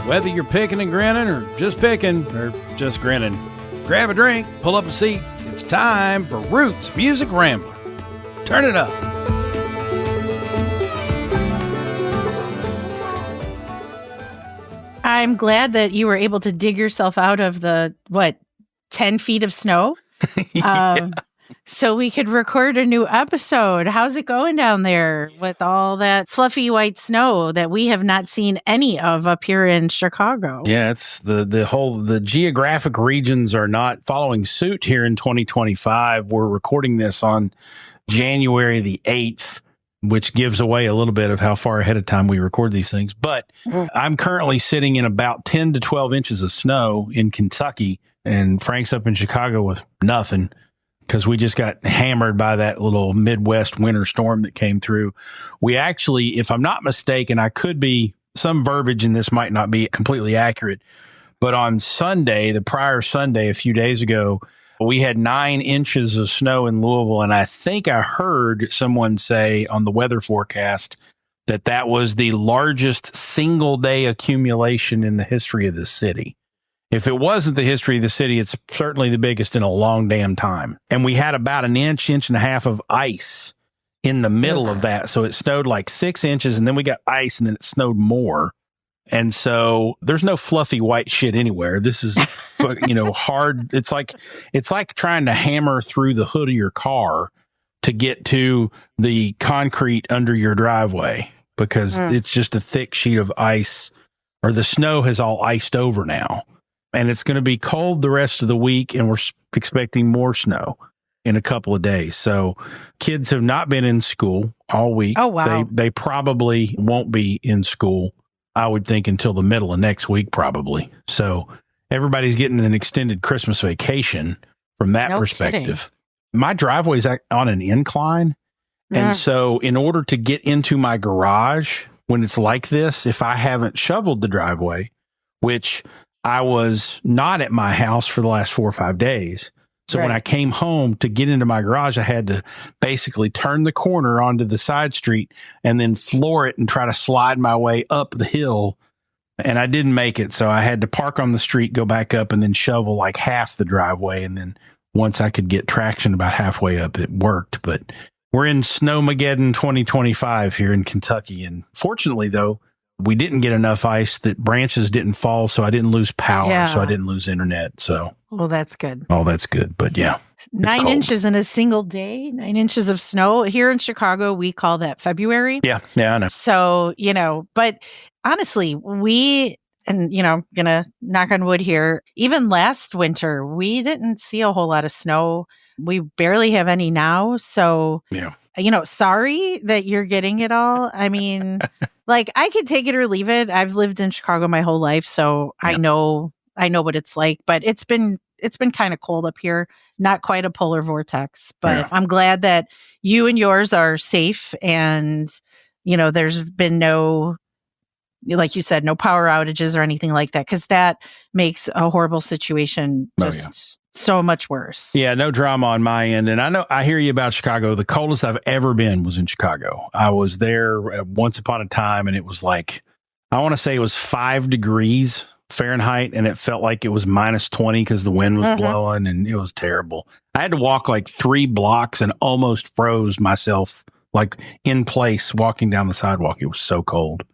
Whether you're picking and grinning or just grinning, grab a drink, pull up a seat. It's time for Roots Music Rambler. Turn it up. I'm glad that you were able to dig yourself out of the, 10 feet of snow? Yeah. So we could record a new episode. How's it going down there with all that fluffy white snow that we have not seen any of up here in Chicago? Yeah, it's the geographic regions are not following suit here in 2025. We're recording this on January the 8th, which gives away a little bit of how far ahead of time we record these things. But I'm currently sitting in about 10 to 12 inches of snow in Kentucky, and Frank's up in Chicago with nothing, because we just got hammered by that little Midwest winter storm that came through. We actually, if I'm not mistaken, some verbiage in this might not be completely accurate, but on Sunday, the prior Sunday, a few days ago, we had 9 inches of snow in Louisville. And I think I heard someone say on the weather forecast that was the largest single day accumulation in the history of the city. If it wasn't the history of the city, it's certainly the biggest in a long damn time. And we had about an inch and a half of ice in the middle of that. So it snowed like 6 inches, and then we got ice, and then it snowed more. And so there's no fluffy white shit anywhere. This is, hard. It's like trying to hammer through the hood of your car to get to the concrete under your driveway, because it's just a thick sheet of ice, or the snow has all iced over now. And it's going to be cold the rest of the week, and we're expecting more snow in a couple of days. So kids have not been in school all week. Oh, wow. They probably won't be in school, I would think, until the middle of next week, probably. So everybody's getting an extended Christmas vacation from that perspective. Kidding. My driveway's on an incline. And so in order to get into my garage when it's like this, if I haven't shoveled the driveway, which I was not at my house for the last 4 or 5 days. So when I came home to get into my garage, I had to basically turn the corner onto the side street and then floor it and try to slide my way up the hill. And I didn't make it. So I had to park on the street, go back up, and then shovel like half the driveway. And then once I could get traction about halfway up, it worked. But we're in Snowmageddon 2025 here in Kentucky. And fortunately, though, we didn't get enough ice that branches didn't fall, so I didn't lose power, so I didn't lose internet. So, well, that's good. Oh, that's good. But yeah, 9 inches in a single day, 9 inches of snow here in Chicago. We call that February. Yeah, I know. So, but honestly, gonna knock on wood here. Even last winter, we didn't see a whole lot of snow. We barely have any now. So, sorry that you're getting it all. I mean, I could take it or leave it. I've lived in Chicago my whole life, so I know what it's like. But it's been kind of cold up here. Not quite a polar vortex, but I'm glad that you and yours are safe. And there's been no, like you said, no power outages or anything like that, because that makes a horrible situation so much worse. Yeah, no drama on my end. And I hear you about Chicago. The coldest I've ever been was in Chicago. I was there once upon a time, and it was like, I want to say it was 5 degrees Fahrenheit, and it felt like it was minus 20 because the wind was blowing, and it was terrible. I had to walk like 3 blocks and almost froze myself like in place walking down the sidewalk. It was so cold.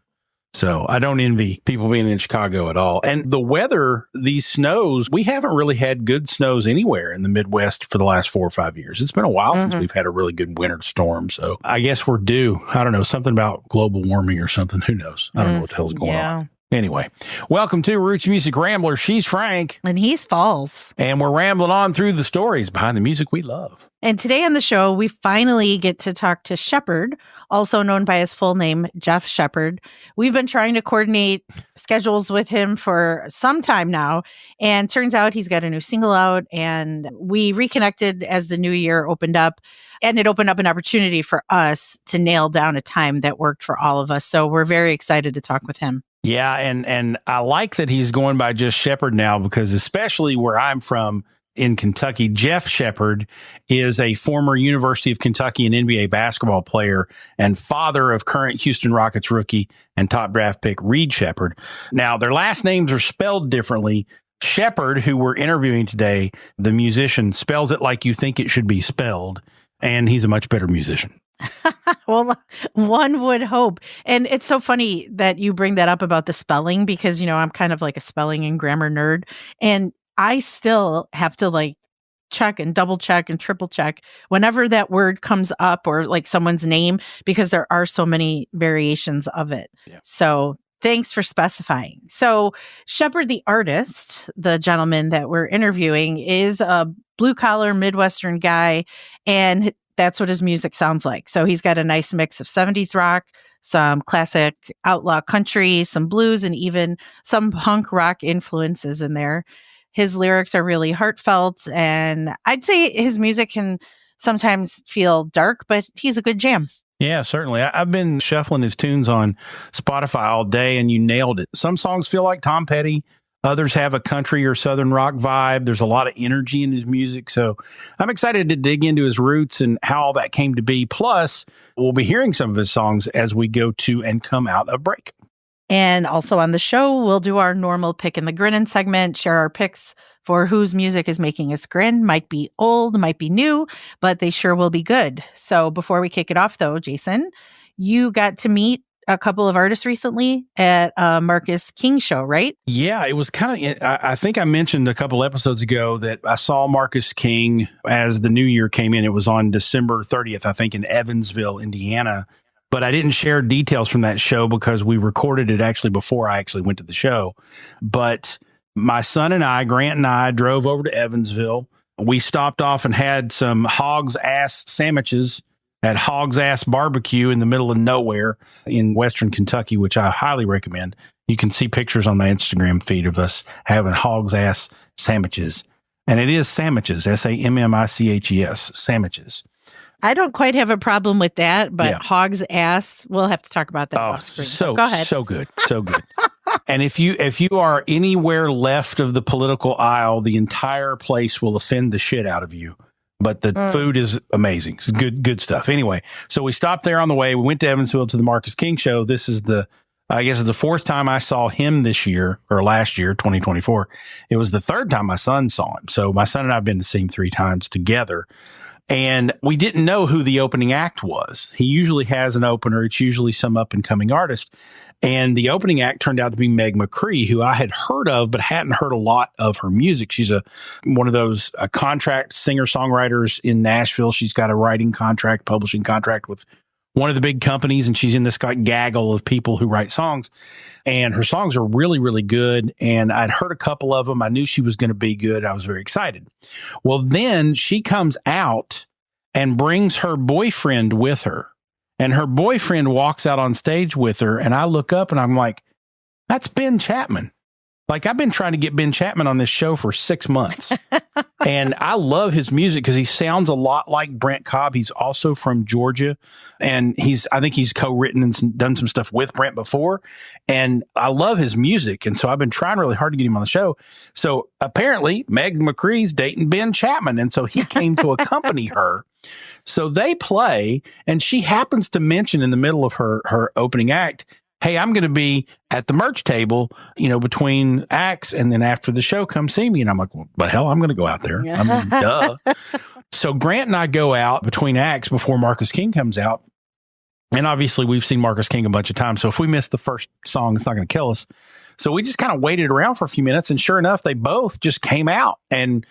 So I don't envy people being in Chicago at all. And the weather, these snows, we haven't really had good snows anywhere in the Midwest for the last 4 or 5 years. It's been a while since we've had a really good winter storm. So I guess we're due. I don't know, something about global warming or something. Who knows? I don't know what the hell's going on. Anyway, welcome to Roots Music Rambler. She's Frank. And he's Falls. And we're rambling on through the stories behind the music we love. And today on the show, we finally get to talk to Shepherd, also known by his full name, Jeff Shepherd. We've been trying to coordinate schedules with him for some time now. And turns out he's got a new single out. And we reconnected as the new year opened up. And it opened up an opportunity for us to nail down a time that worked for all of us. So we're very excited to talk with him. Yeah, and I like that he's going by just Shepherd now, because especially where I'm from, in Kentucky. Jeff Shepherd is a former University of Kentucky and NBA basketball player and father of current Houston Rockets rookie and top draft pick Reed Shepherd. Now, their last names are spelled differently. Shepherd, who we're interviewing today, the musician, spells it like you think it should be spelled, and he's a much better musician. Well, one would hope. And it's so funny that you bring that up about the spelling because, I'm kind of like a spelling and grammar nerd. And I still have to like check and double check and triple check whenever that word comes up or like someone's name, because there are so many variations of it. Yeah. So thanks for specifying. So Shepherd, the artist, the gentleman that we're interviewing, is a blue collar Midwestern guy, and that's what his music sounds like. So he's got a nice mix of 70s rock, some classic outlaw country, some blues, and even some punk rock influences in there. His lyrics are really heartfelt, and I'd say his music can sometimes feel dark, but he's a good jam. Yeah, certainly. I've been shuffling his tunes on Spotify all day, and you nailed it. Some songs feel like Tom Petty. Others have a country or southern rock vibe. There's a lot of energy in his music. So I'm excited to dig into his roots and how all that came to be. Plus, we'll be hearing some of his songs as we go to and come out of break. And also on the show, we'll do our normal Pickin the Grinnin segment, share our picks for whose music is making us grin. Might be old, might be new, but they sure will be good. So before we kick it off, though, Jason, you got to meet a couple of artists recently at Marcus King show, right? Yeah, it was kind of, I think I mentioned a couple episodes ago that I saw Marcus King as the new year came in. It was on December 30th, I think, in Evansville, Indiana. But I didn't share details from that show because we recorded it actually before I actually went to the show. But my son and I, Grant and I, drove over to Evansville. We stopped off and had some hog's ass sandwiches at Hog's Ass Barbecue in the middle of nowhere in Western Kentucky, which I highly recommend. You can see pictures on my Instagram feed of us having Hog's Ass sandwiches. And it is sandwiches, SAMMICHES, sandwiches. I don't quite have a problem with that, but yeah. Hog's Ass, we'll have to talk about that off screen. So, go ahead. So good. So good. And if you are anywhere left of the political aisle, the entire place will offend the shit out of you. But the food is amazing. It's good stuff. Anyway, so we stopped there on the way. We went to Evansville to the Marcus King show. This is the fourth time I saw him this year or last year, 2024. It was the third time my son saw him. So my son and I have been to see him 3 times together. And we didn't know who the opening act was. He usually has an opener. It's usually some up and coming artist. And the opening act turned out to be Meg McCree, who I had heard of, but hadn't heard a lot of her music. She's one of those contract singer-songwriters in Nashville. She's got a writing contract, publishing contract with one of the big companies, and she's in this gaggle of people who write songs. And her songs are really, really good. And I'd heard a couple of them. I knew she was going to be good. I was very excited. Well, then she comes out and brings her boyfriend with her. And her boyfriend walks out on stage with her. And I look up and I'm like, that's Ben Chapman. Like, I've been trying to get Ben Chapman on this show for 6 months. And I love his music because he sounds a lot like Brent Cobb. He's also from Georgia. And I think he's co-written and done some stuff with Brent before. And I love his music. And so I've been trying really hard to get him on the show. So apparently Meg McCree's dating Ben Chapman. And so he came to accompany her. So they play, and she happens to mention in the middle of her opening act, hey, I'm going to be at the merch table, between acts, and then after the show, come see me. And I'm like, well, the hell, I'm going to go out there. I mean, duh. So Grant and I go out between acts before Marcus King comes out. And obviously we've seen Marcus King a bunch of times. So if we miss the first song, it's not going to kill us. So we just kind of waited around for a few minutes, and sure enough, they both just came out and,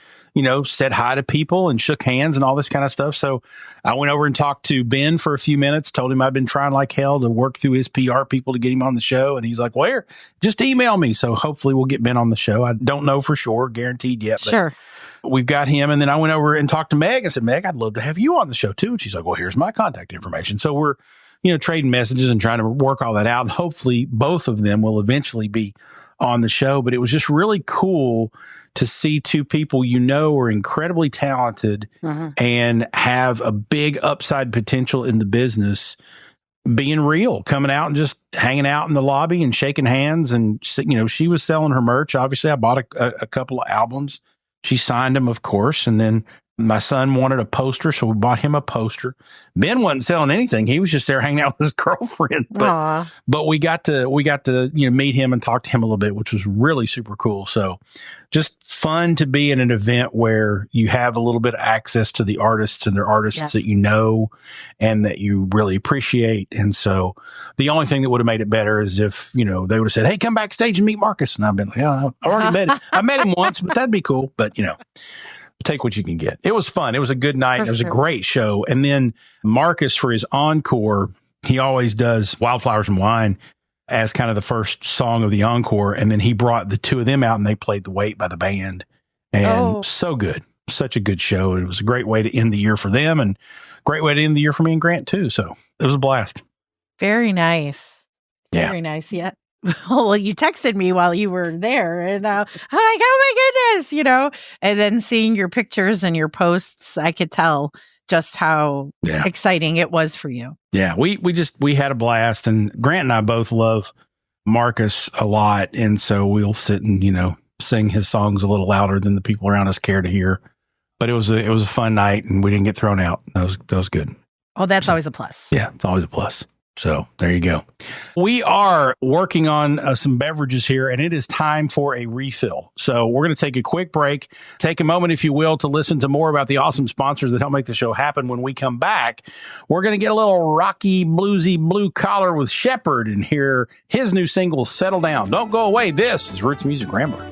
said hi to people and shook hands and all this kind of stuff. So I went over and talked to Ben for a few minutes, told him I'd been trying like hell to work through his PR people to get him on the show. And he's like, well, here, just email me. So hopefully we'll get Ben on the show. I don't know for sure, guaranteed yet. But sure. We've got him. And then I went over and talked to Meg and said, Meg, I'd love to have you on the show too. And she's like, well, here's my contact information. So we're, trading messages and trying to work all that out. And hopefully both of them will eventually be on the show. But it was just really cool to see 2 people are incredibly talented and have a big upside potential in the business being real, coming out and just hanging out in the lobby and shaking hands. And, she was selling her merch. Obviously, I bought a couple of albums she signed him, of course. And then my son wanted a poster, so we bought him a poster. Ben wasn't selling anything. He was just there hanging out with his girlfriend. But we got to meet him and talk to him a little bit, which was really super cool. So just fun to be in an event where you have a little bit of access to the artists, and they're artists that you know and that you really appreciate. And so the only thing that would have made it better is if, they would have said, "Hey, come backstage and meet Marcus." And I've been like, "Yeah, I already met him. I met him once, but that'd be cool." But, take what you can get. It was fun. It was a good night. It was a great show. And then Marcus, for his encore, he always does Wildflowers and Wine as kind of the first song of the encore. And then he brought the two of them out and they played The Wait by the band. And so good. Such a good show. It was a great way to end the year for them and great way to end the year for me and Grant too. So it was a blast. Very nice. Very nice. Yeah. Well, you texted me while you were there, and I'm like, "Oh my goodness," and then seeing your pictures and your posts, I could tell just how exciting it was for you. Yeah, we had a blast, and Grant and I both love Marcus a lot, and so we'll sit and sing his songs a little louder than the people around us care to hear. But it was a fun night, and we didn't get thrown out. That was good. Oh, that's always a plus. Yeah, it's always a plus. So there you go. We are working on some beverages here, and it is time for a refill. So we're going to take a quick break. Take a moment, if you will, to listen to more about the awesome sponsors that help make the show happen. When we come back, we're going to get a little rocky, bluesy blue collar with Shepherd and hear his new single, Settle Down. Don't go away. This is Roots Music Rambler.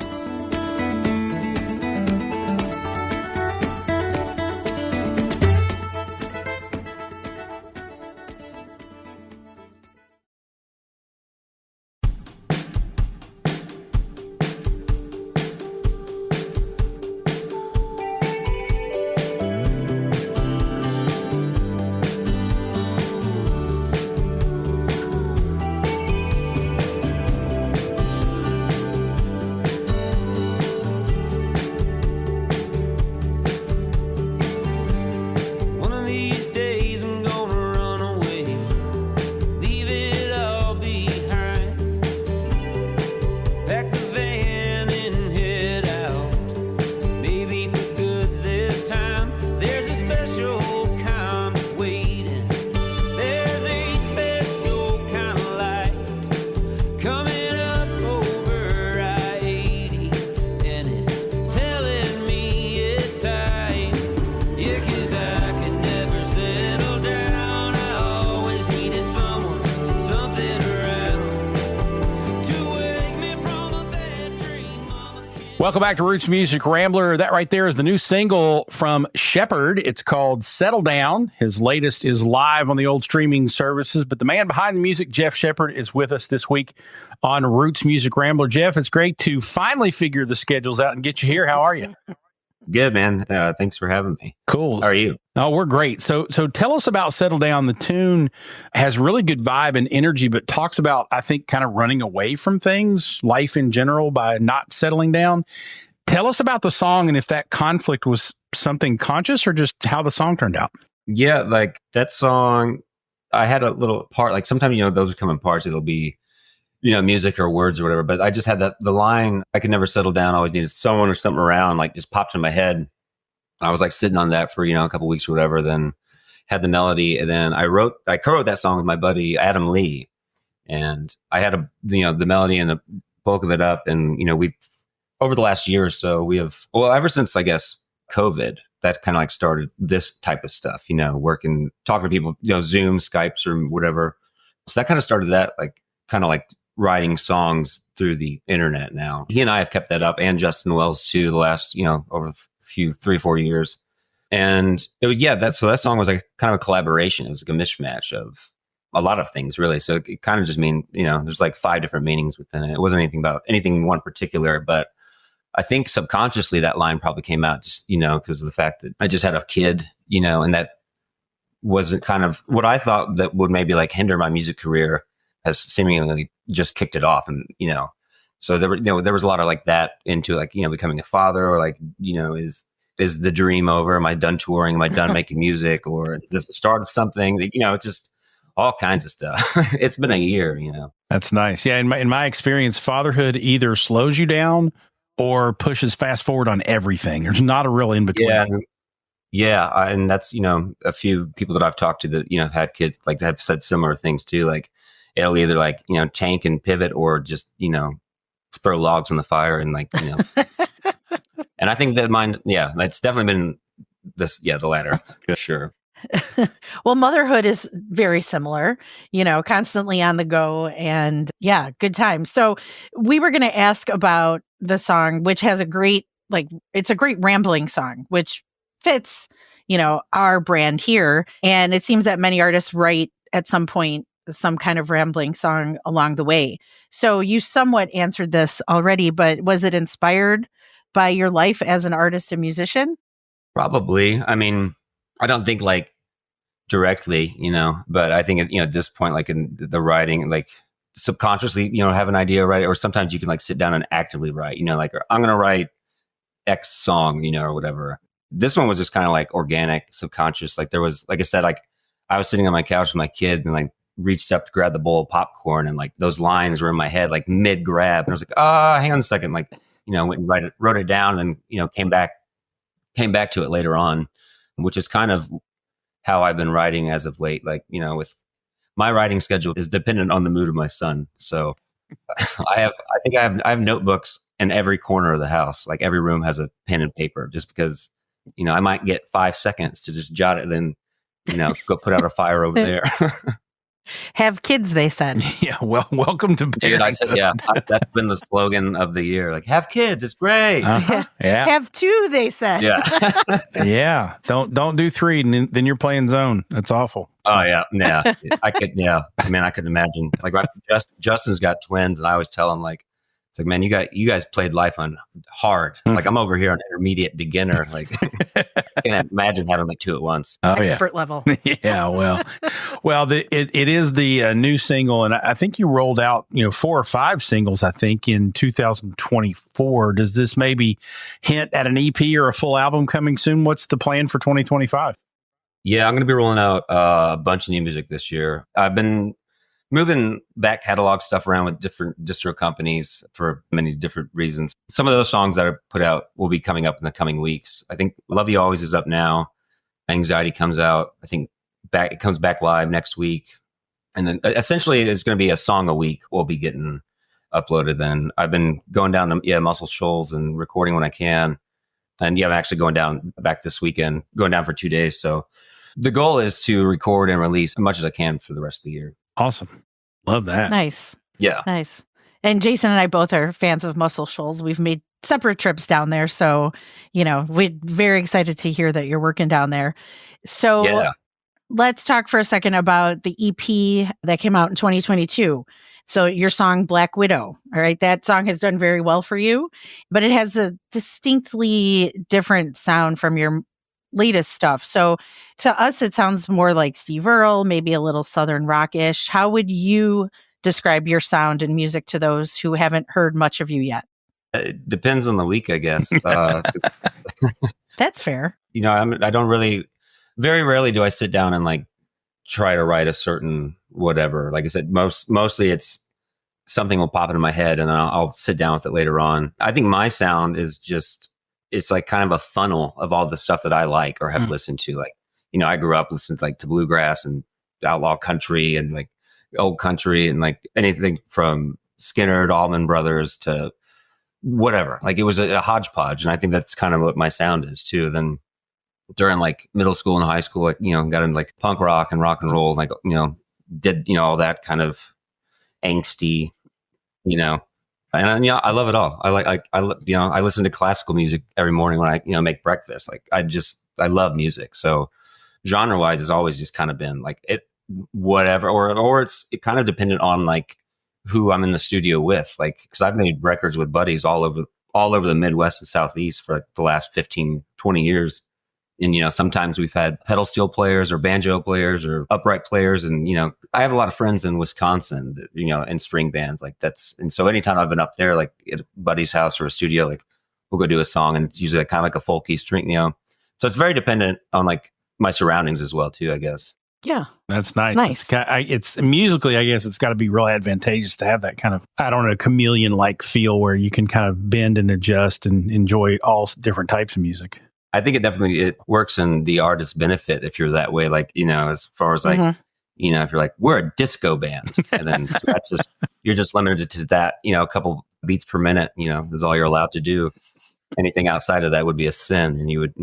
Welcome back to Roots Music Rambler. That right there is the new single from Shepherd. It's called Settle Down. His latest is live on the old streaming services, but the man behind the music, Jeff Shepherd, is with us this week on Roots Music Rambler. Jeff, it's great to finally figure the schedules out and get you here. How are you? Good, man. Thanks for having me. Cool. How are you? Oh, we're great. So tell us about Settle Down. The tune has really good vibe and energy, but talks about, I think, kind of running away from things, life in general, by not settling down. Tell us about the song and if that conflict was something conscious or just how the song turned out. Yeah, like that song, I had a little part, like sometimes, those come in parts. It'll be, music or words or whatever. But I just had the line, I could never settle down. I always needed someone or something around, like just popped in my head. I was like sitting on that for, a couple weeks or whatever, then had the melody. And then I co-wrote that song with my buddy, Adam Lee. And I had the melody and the bulk of it up. And, we over the last year or so, we have, ever since, I guess, COVID, that kind of like started this type of stuff, working, talking to people, Zoom, Skypes or whatever. So that kind of started that, like, kind of like writing songs through the internet now. He and I have kept that up, and Justin Wells too, the last, over a few 3-4 years. And it was, that song was like kind of a collaboration. It was like a mishmash of a lot of things, really. So it kind of just there's like 5 different meanings within it. It wasn't anything about anything in one particular, but I think subconsciously that line probably came out just, because of the fact that I just had a kid, and that wasn't kind of what I thought that would maybe like hinder my music career has seemingly just kicked it off. And, so there was a lot of like that into like, becoming a father, or like, is the dream over? Am I done touring? Am I done making music? Or is this the start of something? It's just all kinds of stuff. It's been a year, That's nice. Yeah. In my experience, fatherhood either slows you down or pushes fast forward on everything. There's not a real in between. And that's, a few people that I've talked to that, had kids, like, have said similar things too. Like, it'll either like, tank and pivot, or just, throw logs on the fire and like, and I think that mine, it's definitely been the latter for sure. Well, motherhood is very similar, constantly on the go, and good times. So we were going to ask about the song, which has it's a great rambling song, which fits, our brand here. And it seems that many artists write at some point some kind of rambling song along the way. So you somewhat answered this already, but was it inspired by your life as an artist and musician? Probably. I mean, I don't think like directly, but I think, at this point, like in the writing, like subconsciously, have an idea, right? Or sometimes you can like sit down and actively write, like, I'm going to write X song, or whatever. This one was just kind of like organic, subconscious. Like there was, like I said, like I was sitting on my couch with my kid and like reached up to grab the bowl of popcorn, and like those lines were in my head, like mid grab. And I was like, hang on a second. Like, went and wrote it down, and then, came back to it later on, which is kind of how I've been writing as of late. Like, with my writing schedule is dependent on the mood of my son. So I have notebooks in every corner of the house. Like every room has a pen and paper, just because, I might get 5 seconds to just jot it, then, go put out a fire over there. Have kids, they said. Yeah, well, welcome to parenthood. That's been the slogan of the year. Like, have kids, it's great. Uh-huh. Yeah. Have 2, they said. Yeah. Yeah. Don't do 3, and then you're playing zone. That's awful. So. Oh yeah. I could. Yeah. I mean, I could imagine. Like, Justin's got twins, and I always tell him, like, it's like, man, you guys played life on hard. Like, I'm over here on intermediate beginner. Like, I can't imagine having like 2 at once. Oh, expert level. Yeah. Well, it is the new single, and I think you rolled out 4 or 5 singles, I think, in 2024. Does this maybe hint at an EP or a full album coming soon? What's the plan for 2025? Yeah, I'm going to be rolling out a bunch of new music this year. I've been moving back catalog stuff around with different distro companies for many different reasons. Some of those songs that I put out will be coming up in the coming weeks. I think Love You Always is up now. Anxiety comes out. I think it comes back live next week. And then essentially it's going to be a song a week we'll be getting uploaded. Then I've been going down to Muscle Shoals and recording when I can. And I'm actually going down back this weekend, going down for 2 days. So the goal is to record and release as much as I can for the rest of the year. Awesome. Love that. Nice. Yeah. Nice. And Jason and I both are fans of Muscle Shoals. We've made separate trips down there. So, we're very excited to hear that you're working down there. So let's talk for a second about the EP that came out in 2022. So your song Black Widow, all right, that song has done very well for you, but it has a distinctly different sound from your latest stuff. So to us, it sounds more like Steve Earle, maybe a little Southern rock-ish. How would you describe your sound and music to those who haven't heard much of you yet? It depends on the week, I guess. That's fair. I don't really, very rarely do I sit down and like try to write a certain whatever. Like I said, mostly it's something will pop into my head, and then I'll sit down with it later on. I think my sound is just, it's like kind of a funnel of all the stuff that I like or have listened to. Like, I grew up listening to bluegrass and outlaw country and like old country and like anything from Skinner to Allman Brothers to whatever. Like it was a hodgepodge. And I think that's kind of what my sound is too. Then during like middle school and high school, like, got into like punk rock and rock and roll, like, did, all that kind of angsty, and I love it all. I listen to classical music every morning when I, make breakfast. Like I love music. So genre wise, it's always just kind of been like it, whatever, or it kind of dependent on like who I'm in the studio with. Like, cause I've made records with buddies all over the Midwest and Southeast for like the last 15, 20 years. And, sometimes we've had pedal steel players or banjo players or upright players. And, I have a lot of friends in Wisconsin, in string bands like that's. And so anytime I've been up there, like at a buddy's house or a studio, like we'll go do a song, and it's usually kind of like a folky string, So it's very dependent on like my surroundings as well, too, I guess. Yeah. That's nice. Nice. It's musically, I guess it's got to be real advantageous to have that kind of, I don't know, chameleon-like feel where you can kind of bend and adjust and enjoy all different types of music. I think it works in the artist's benefit if you're that way. Like, as far as like, if you're like, we're a disco band, and then that's just, you're just limited to that, a couple beats per minute, is all you're allowed to do. Anything outside of that would be a sin, and you would,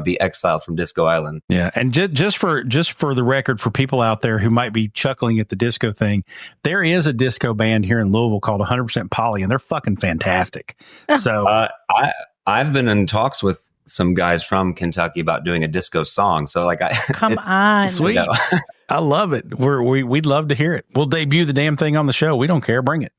be exiled from Disco Island. Yeah, and just for the record, for people out there who might be chuckling at the disco thing, there is a disco band here in Louisville called 100% Poly, and they're fucking fantastic. So I've been in talks with some guys from Kentucky about doing a disco song. So like, come on, sweet. I love it. We'd love to hear it. We'll debut the damn thing on the show. We don't care. Bring it.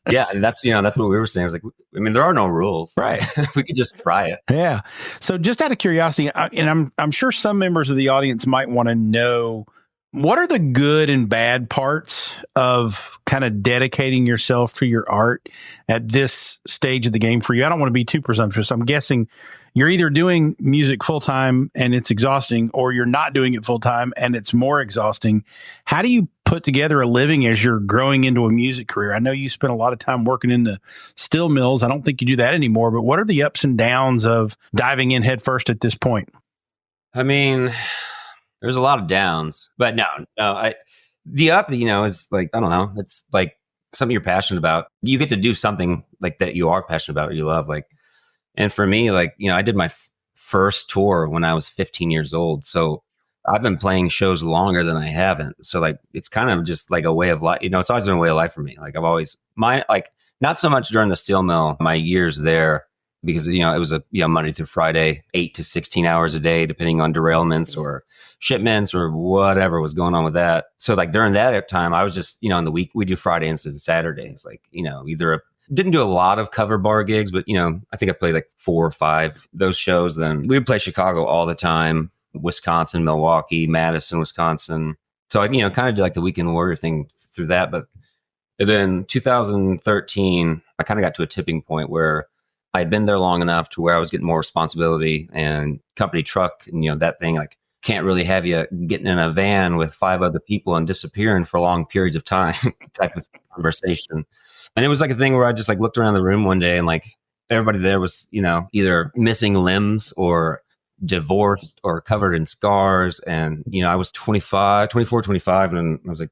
Yeah, and that's what we were saying. I was like, there are no rules, right? We could just try it. Yeah. So just out of curiosity, and I'm sure some members of the audience might want to know, what are the good and bad parts of kind of dedicating yourself to your art at this stage of the game for you? I don't want to be too presumptuous. I'm guessing you're either doing music full time and it's exhausting, or you're not doing it full time and it's more exhausting. How do you put together a living as you're growing into a music career? I know you spent a lot of time working in the steel mills. I don't think you do that anymore, but what are the ups and downs of diving in head first at this point? I mean, there's a lot of downs, but the up, is like, I don't know. It's like something you're passionate about. You get to do something like that you are passionate about or you love. Like, and for me, like, I did my first tour when I was 15 years old. So I've been playing shows longer than I haven't. So like, it's kind of just like a way of life. It's always been a way of life for me. Like I've always, not so much during the steel mill, my years there, because, it was a, Monday through Friday, 8 to 16 hours a day, depending on derailments or shipments or whatever was going on with that. So like during that time, I was just, in the week, we do Fridays and Saturdays, like, didn't do a lot of cover bar gigs, but, I think I played like 4 or 5 those shows. Then we would play Chicago all the time, Wisconsin, Milwaukee, Madison, Wisconsin. So I, kind of did like the Weekend Warrior thing through that. But then 2013, I kind of got to a tipping point where I'd been there long enough to where I was getting more responsibility, and company truck, and, that thing, like, can't really have you getting in a van with 5 other people and disappearing for long periods of time type of conversation. And it was like a thing where I just like looked around the room one day and like everybody there was, either missing limbs or divorced or covered in scars. And, I was 24, 25. And I was like,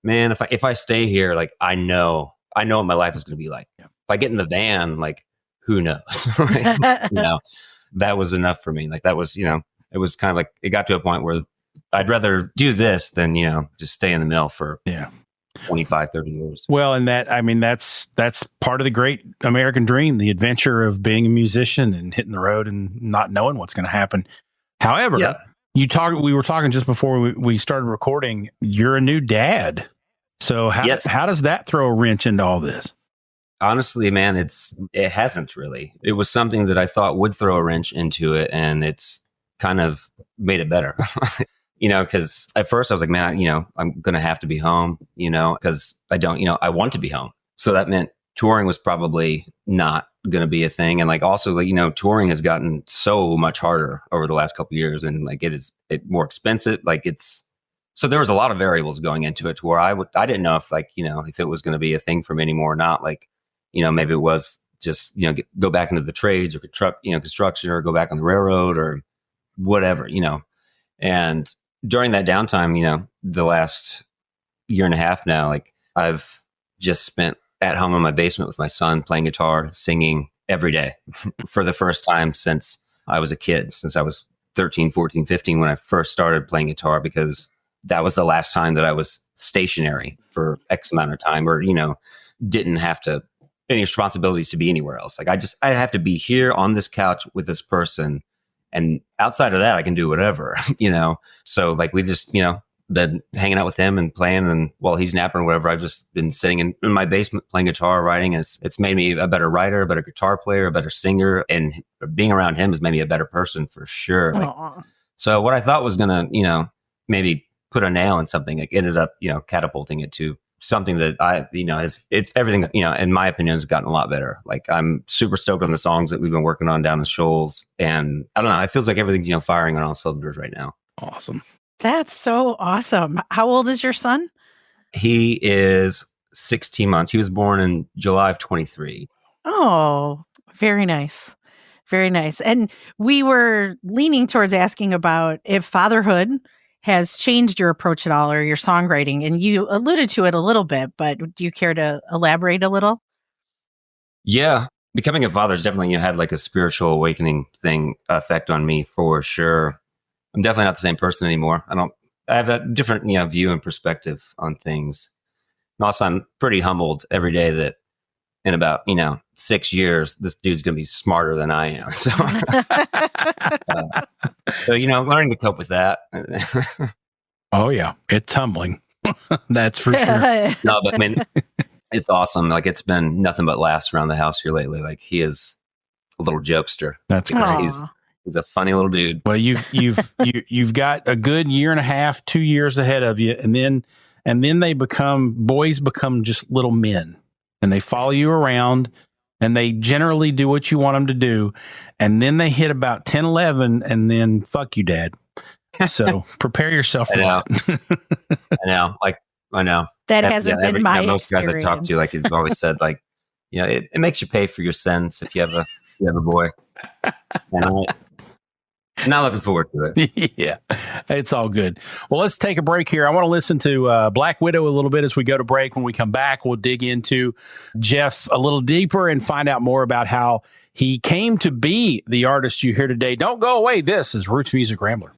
man, if I stay here, like, I know what my life is going to be like. If I get in the van, like, who knows? That was enough for me. Like that was, it was kind of like, it got to a point where I'd rather do this than, just stay in the mill for 25, 30 years. Well, and that's part of the great American dream, the adventure of being a musician and hitting the road and not knowing what's going to happen. However, we were talking just before we started recording, you're a new dad. So how does that throw a wrench into all this? Honestly, man, it hasn't really. It was something that I thought would throw a wrench into it, and it's kind of made it better. Because at first I was like, man, I'm going to have to be home, because I want to be home. So that meant touring was probably not going to be a thing. And like, also, like, touring has gotten so much harder over the last couple of years, and like, it more expensive. Like so there was a lot of variables going into it to where I didn't know if like, if it was going to be a thing for me anymore or not. Like, maybe it was just, go back into the trades or construction, or go back on the railroad or whatever, and during that downtime, the last year and a half now, like I've just spent at home in my basement with my son playing guitar, singing every day for the first time since I was a kid, since I was 13, 14, 15, when I first started playing guitar, because that was the last time that I was stationary for X amount of time, or, didn't have to any responsibilities to be anywhere else. Like I have to be here on this couch with this person. And outside of that, I can do whatever, So like we've just, been hanging out with him and playing, and while he's napping or whatever, I've just been sitting in my basement playing guitar, writing. And it's made me a better writer, a better guitar player, a better singer, and being around him has made me a better person for sure. Like, so what I thought was gonna, maybe put a nail in something, like ended up, catapulting it to something that it's everything that, in my opinion, has gotten a lot better. Like I'm super stoked on the songs that we've been working on down the shoals, and I don't know, it feels like everything's, firing on all cylinders right now. Awesome. That's so awesome. How old is your son? He is 16 months. He was born in July of 23. Oh, very nice. Very nice. And we were leaning towards asking about if fatherhood has changed your approach at all or your songwriting. And you alluded to it a little bit, but do you care to elaborate a little? Yeah. Becoming a father has definitely had like a spiritual awakening effect on me for sure. I'm definitely not the same person anymore. I have a different, view and perspective on things. And also I'm pretty humbled every day that in about, 6 years, this dude's going to be smarter than I am. So, learning to cope with that. Oh, yeah. It's humbling. That's for sure. No, but I mean, it's awesome. Like, it's been nothing but laughs around the house here lately. Like, he is a little jokester. That's great. He's a funny little dude. Well, you've got a good year and a half, 2 years ahead of you. And then boys become just little men. And they follow you around and they generally do what you want them to do. And then they hit about 10, 11 and then fuck you, Dad. So prepare yourself for that. I know. That hasn't been my most experience. guys I talk to, like, you've always said, like, it makes you pay for your sins if you have a boy. And I'm not looking forward to it. Yeah, it's all good. Well, let's take a break here. I want to listen to Black Widow a little bit as we go to break. When we come back, we'll dig into Jeff a little deeper and find out more about how he came to be the artist you hear today. Don't go away. This is Roots Music Rambler.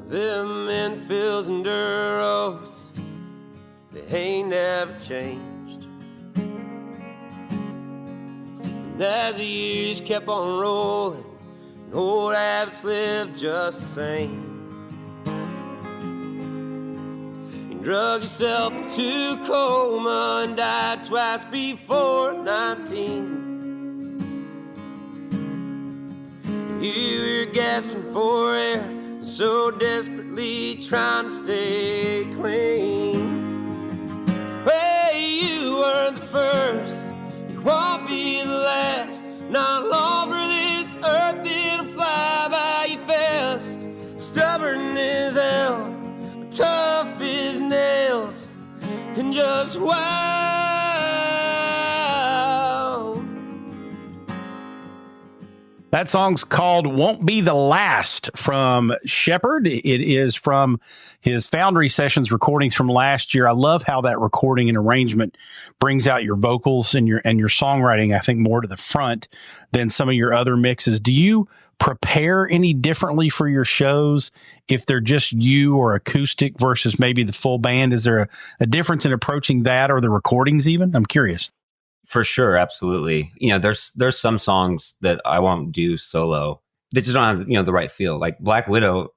Them infills and duros, they ain't never changed. And as the years kept on rolling, and old habits lived just the same. You drug yourself into a coma and died twice before 19. You were gasping for air, so desperately trying to stay clean. Well, you weren't the first, you won't be the last. Not long for this earth, it'll fly by you fast. Stubborn as hell, but tough as nails, and just wild. That song's called Won't Be the Last from Shepherd. It is from his Foundry Sessions recordings from last year. I love how that recording and arrangement brings out your vocals and your songwriting, I think, more to the front than some of your other mixes. Do you prepare any differently for your shows if they're just you or acoustic versus maybe the full band? Is there a difference in approaching that or the recordings even? I'm curious. For sure. Absolutely. There's some songs that I won't do solo that just don't have, the right feel. Like Black Widow.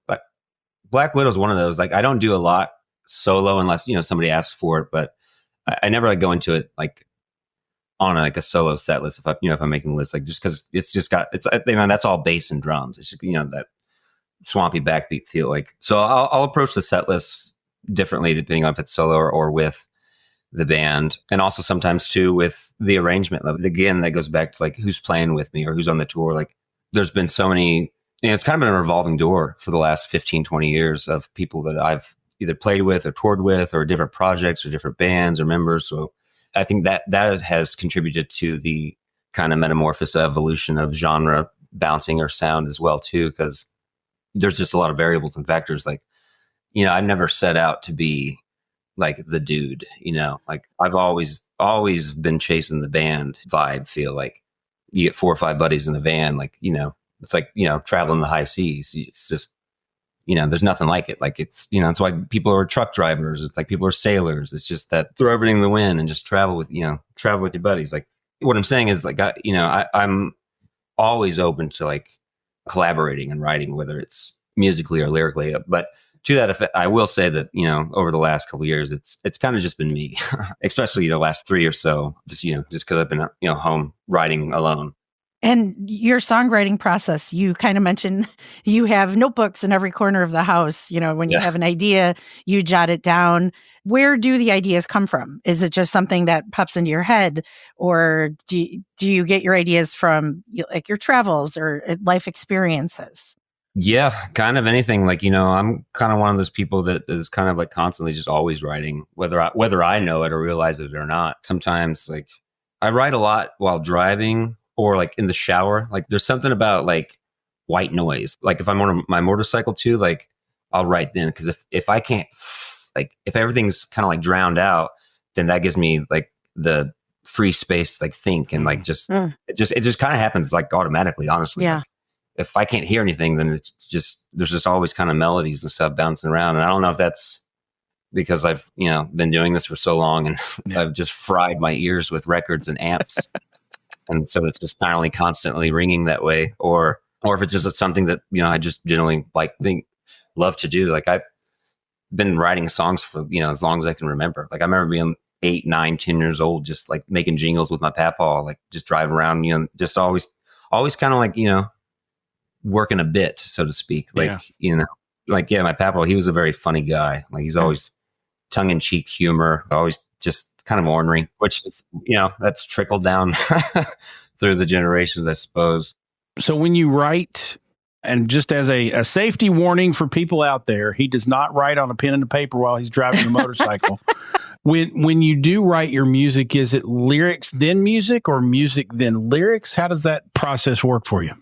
Black Widow is one of those. Like, I don't do a lot solo unless, somebody asks for it, but I never like go into it like on like a solo set list if I'm making lists, like just because that's all bass and drums. It's just, that swampy backbeat feel. Like, so I'll approach the set list differently depending on if it's solo or with the band, and also sometimes too with the arrangement. Again, that goes back to like who's playing with me or who's on the tour. Like, there's been so many, it's kind of been a revolving door for the last 15, 20 years of people that I've either played with or toured with or different projects or different bands or members. So I think that has contributed to the kind of metamorphosis evolution of genre bouncing or sound as well too, because there's just a lot of variables and factors. Like, I never set out to be like the dude, like I've always been chasing the band vibe feel. Like, you get 4 or 5 buddies in the van, like, it's like, traveling the high seas. It's just, there's nothing like it. Like, it's, it's why people are truck drivers. It's like people are sailors. It's just that throw everything in the wind and just travel with your buddies. Like, what I'm saying is like, I'm always open to like collaborating and writing, whether it's musically or lyrically. But to that effect, I will say that, over the last couple of years, it's kind of just been me, especially the last 3 or so, just because I've been, home writing alone. And your songwriting process, you kind of mentioned you have notebooks in every corner of the house. When you have an idea, you jot it down. Where do the ideas come from? Is it just something that pops into your head, or do you get your ideas from like your travels or life experiences? Yeah, kind of anything. Like, I'm kind of one of those people that is kind of like constantly just always writing, whether I know it or realize it or not. Sometimes like I write a lot while driving or like in the shower. Like, there's something about like white noise. Like, if I'm on my motorcycle too, like I'll write then. Cause if I can't, like, if everything's kind of like drowned out, then that gives me like the free space to like think and like it just kind of happens like automatically, honestly. Yeah. Like, if I can't hear anything, then it's just, there's just always kind of melodies and stuff bouncing around. And I don't know if that's because I've, been doing this for so long and I've just fried my ears with records and amps. And so it's just constantly ringing that way, or if it's just something that, I just generally love to do. Like, I've been writing songs for, as long as I can remember. Like, I remember being 8, 9, 10 years old, just like making jingles with my papaw, like just driving around, just always kind of like, working a bit, so to speak. Like, my papaw, he was a very funny guy. Like, he's always tongue in cheek humor, always just kind of ornery, which is, that's trickled down through the generations, I suppose. So when you write, and just as a safety warning for people out there, he does not write on a pen and a paper while he's driving a motorcycle. When you do write your music, is it lyrics then music or music then lyrics? How does that process work for you?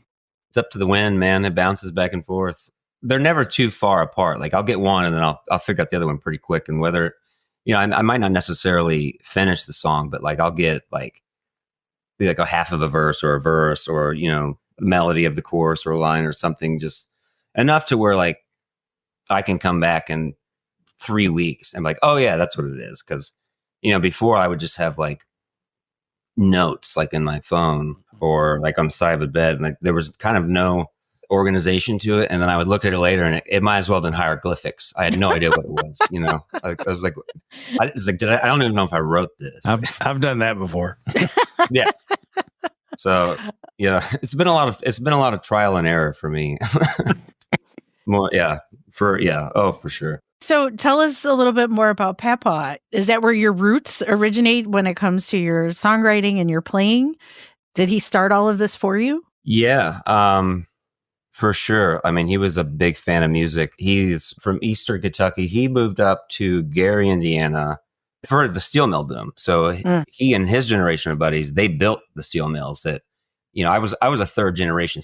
It's up to the wind, man. It bounces back and forth. They're never too far apart. Like, I'll get one and then I'll figure out the other one pretty quick. And whether, I might not necessarily finish the song, but like I'll get like a half of a verse or melody of the chorus or a line or something, just enough to where like I can come back in 3 weeks and be like, oh yeah, that's what it is. Cause before I would just have like notes like in my phone or like on the side of the bed. And like there was kind of no organization to it. And then I would look at it later and it might as well have been hieroglyphics. I had no idea what it was, I was like, I don't even know if I wrote this. I've done that before. Yeah. So yeah, it's been a lot of trial and error for me. More. Yeah. For sure. So tell us a little bit more about Papaw. Is that where your roots originate when it comes to your songwriting and your playing? Did he start all of this for you? Yeah, for sure. I mean, he was a big fan of music. He's from Eastern Kentucky. He moved up to Gary, Indiana for the steel mill boom. So he and his generation of buddies, they built the steel mills that, I was a third generation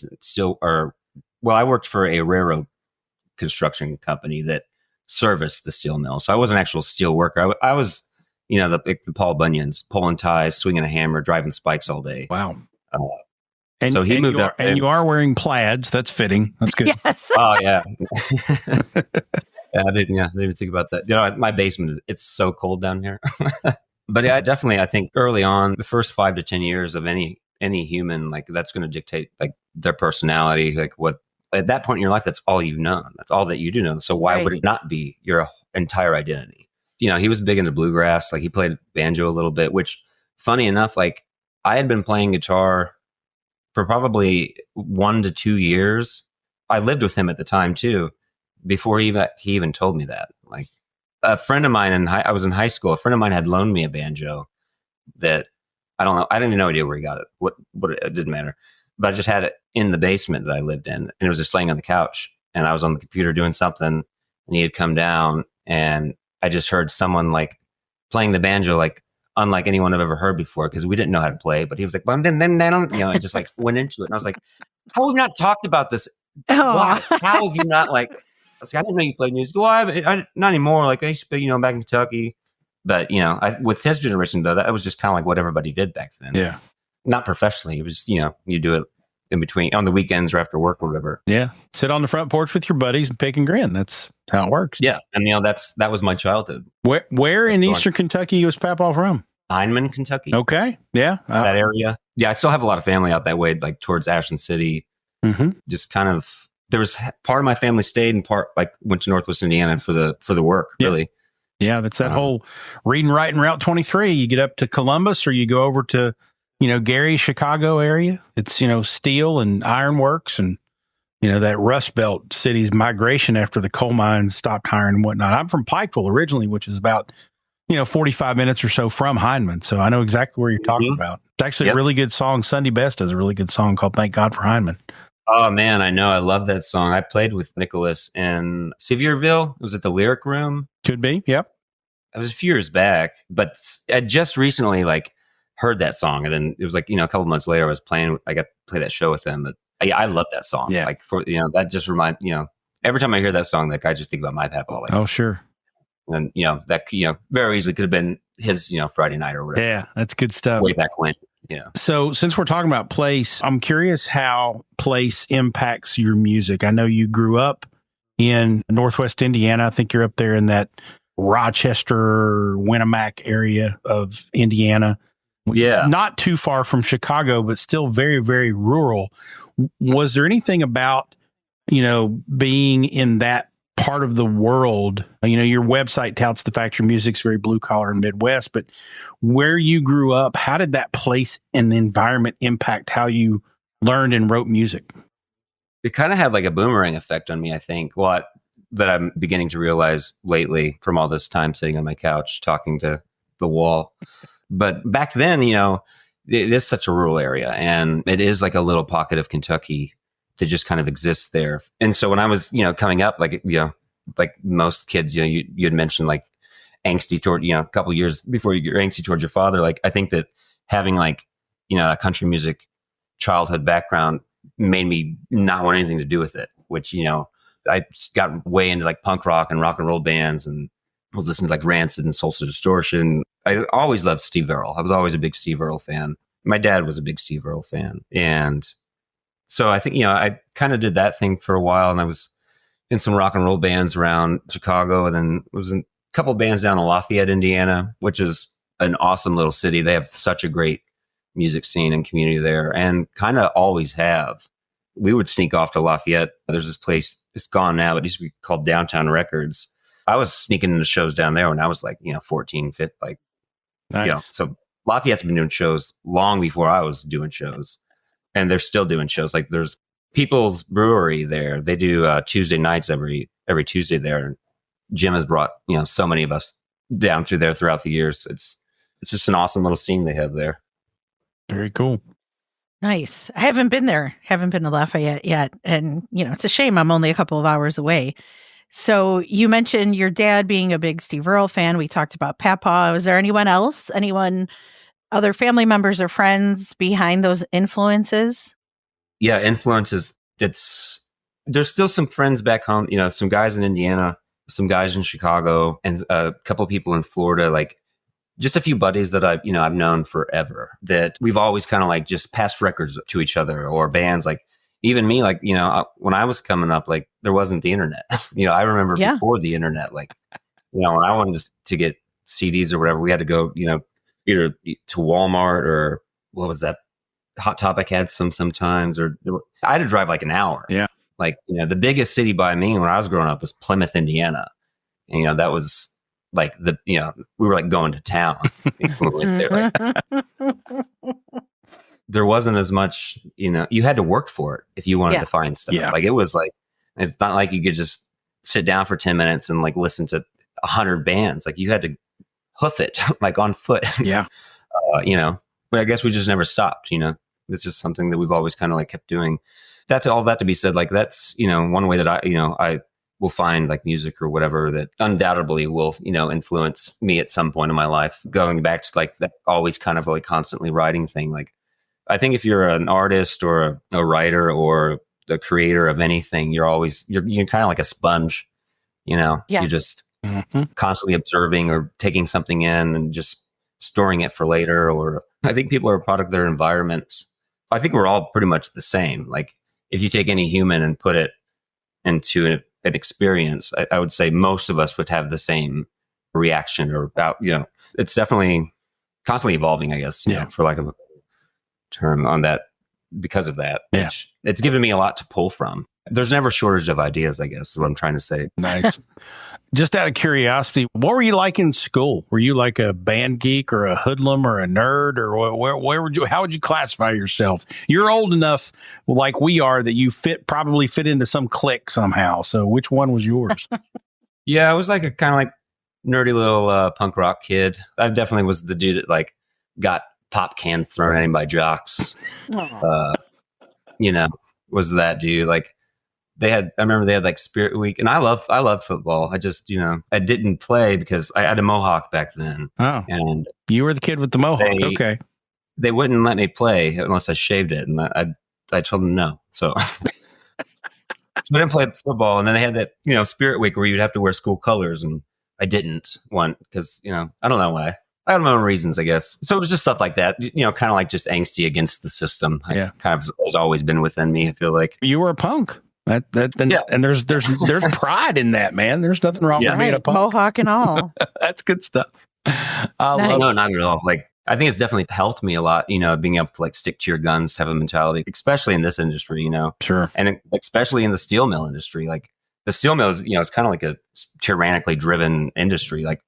I worked for a railroad construction company that serviced the steel mill. So I wasn't an actual steel worker. I was, the Paul Bunyans, pulling ties, swinging a hammer, driving spikes all day. Wow. And so he moved up, and you are wearing plaids. That's fitting. That's good. Yes. Oh yeah. I didn't even think about that. My basement it's so cold down here. But yeah, definitely, I think early on, the first 5 to 10 years of any human, like that's going to dictate like their personality, like what at that point in your life, that's all you've known. That's all that you do know. So why would it not be your entire identity? He was big into bluegrass. Like he played banjo a little bit, which funny enough, like I had been playing guitar for probably 1 to 2 years. I lived with him at the time too, before he even told me that. Like a friend of mine I was in high school. A friend of mine had loaned me a banjo that I don't know. I didn't have no idea where he got it. What it didn't matter. But I just had it in the basement that I lived in, and it was just laying on the couch. And I was on the computer doing something, and he had come down, and I just heard someone like playing the banjo like unlike anyone I've ever heard before, because we didn't know how to play. But he was like, I just like went into it, and I was like, "How have we not talked about this? Why? How have you not like?" I was like, "I didn't know you played music." Well, I not anymore. Like I used to play, back in Kentucky. But with his generation though, that was just kind of like what everybody did back then. Yeah, not professionally. It was just you do it in between on the weekends or after work or whatever. Yeah, sit on the front porch with your buddies and pick and grin. That's how it works. Yeah, and that was my childhood. Where in Eastern Kentucky was Papaw from? Hindman, Kentucky. Okay, yeah, that area. Yeah, I still have a lot of family out that way, like towards Ashland City. Mm-hmm. Just kind of, there was part of my family stayed and part like went to Northwest Indiana for the work. Yeah. Really. Yeah, that's that whole reading, writing Route 23. You get up to Columbus or you go over to, Gary, Chicago area. It's, steel and ironworks and, that Rust Belt city's migration after the coal mines stopped hiring and whatnot. I'm from Pikeville originally, which is about, 45 minutes or so from Hindman. So I know exactly where you're talking about. It's actually a really good song. Sunday Best has a really good song called Thank God for Hindman. Oh, man, I know. I love that song. I played with Nicholas in Sevierville. It was at the Lyric Room. Could be. Yep. It was a few years back, but I just recently heard that song. And then it was a couple months later, I got to play that show with them. But I love that song. Yeah. That just reminds, every time I hear that song, I just think about my Papaw. Oh, sure. And, that, very easily could have been his, Friday night or whatever. Yeah, that's good stuff. Way back when. Yeah. So since we're talking about place, I'm curious how place impacts your music. I know you grew up in Northwest Indiana. I think you're up there in that Rochester, Winamac area of Indiana, which is not too far from Chicago, but still very, very rural. Was there anything about, being in that part of the world? Your website touts the fact your music's very blue collar and Midwest, but where you grew up, how did that place and the environment impact how you learned and wrote music? It kind of had like a boomerang effect on me, I think. That I'm beginning to realize lately from all this time sitting on my couch talking to the wall. But back then, it is such a rural area, and it is like a little pocket of Kentucky that just kind of exists there. And so when I was, coming up, like most kids, you had mentioned like angsty toward, a couple of years before you're angsty towards your father. Like, I think that having a country music childhood background made me not want anything to do with it, which, I got way into punk rock and roll bands and was listening to Rancid and Soulful Distortion. I always loved Steve Earle. I was always a big Steve Earle fan. My dad was a big Steve Earle fan. And so I think, I kind of did that thing for a while, and I was in some rock and roll bands around Chicago, and then was in a couple bands down in Lafayette, Indiana, which is an awesome little city. They have such a great music scene and community there, and kind of always have. We would sneak off to Lafayette. There's this place, it's gone now, but it used to be called Downtown Records. I was sneaking into shows down there when I was 14, 15, nice. So Lafayette's been doing shows long before I was doing shows, and they're still doing shows. There's People's Brewery there. They do Tuesday nights every Tuesday there. Jim has brought, so many of us down through there throughout the years. It's just an awesome little scene they have there. Very cool. Nice. I haven't been there. Haven't been to Lafayette yet. And, it's a shame I'm only a couple of hours away. So you mentioned your dad being a big Steve Earle fan. We talked about Papaw. Was there anyone else? Other family members or friends behind those influences? Yeah, influences. There's still some friends back home, some guys in Indiana, some guys in Chicago, and a couple of people in Florida, just a few buddies that I've known forever that we've always kind of like just passed records to each other, or bands. Like even me, like, when I was coming up, like there wasn't the internet. I remember before the internet, like, when I wanted to get CDs or whatever, we had to go, either to Walmart or what was that? Hot Topic had sometimes, or I had to drive like an hour. Yeah. Like, the biggest city by me when I was growing up was Plymouth, Indiana. And, that was like we were like going to town. When we went there. There wasn't as much, you had to work for it if you wanted to find stuff. Yeah. Like it was like, it's not like you could just sit down for 10 minutes and like listen to 100 bands. Like you had to hoof it like on foot. Yeah. But I guess we just never stopped, It's just something that we've always kind of like kept doing. That's all that to be said. Like that's, one way that I will find like music or whatever that undoubtedly will, influence me at some point in my life. Going back to like that always kind of like constantly writing thing. Like I think if you're an artist or a writer or the creator of anything, you're kind of like a sponge, You're just constantly observing or taking something in and just storing it for later. Or I think people are a product of their environments. I think we're all pretty much the same. Like if you take any human and put it into an experience, I would say most of us would have the same reaction or about, it's definitely constantly evolving, I guess, for lack of a term on that, because of that. Yeah. Which it's given me a lot to pull from. There's never shortage of ideas, I guess, is what I'm trying to say. Nice. Just out of curiosity, what were you like in school? Were you like a band geek or a hoodlum or a nerd, or how would you classify yourself? You're old enough, like we are, that you probably fit into some clique somehow. So which one was yours? Yeah, I was like a kind of like nerdy little punk rock kid. I definitely was the dude that like got pop cans thrown at him by jocks. Was that dude. Like I remember they had like Spirit Week, and I loved football. I just, I didn't play because I had a mohawk back then. Oh, and you were the kid with the mohawk. Okay. They wouldn't let me play unless I shaved it. And I told them no. So, so I didn't play football. And then they had that, Spirit Week where you'd have to wear school colors. And I didn't want, because, I don't know why. I have my own reasons, I guess. So it was just stuff like that, kind of like just angsty against the system. Yeah. Kind of has always been within me, I feel like. You were a punk. And there's pride in that, man. There's nothing wrong with being a punk. Mohawk and all. That's good stuff. No, not at all. Like, I think it's definitely helped me a lot, being able to like stick to your guns, have a mentality, especially in this industry, Sure. And especially in the steel mill industry. Like the steel mill is, it's kind of like a tyrannically driven industry. Like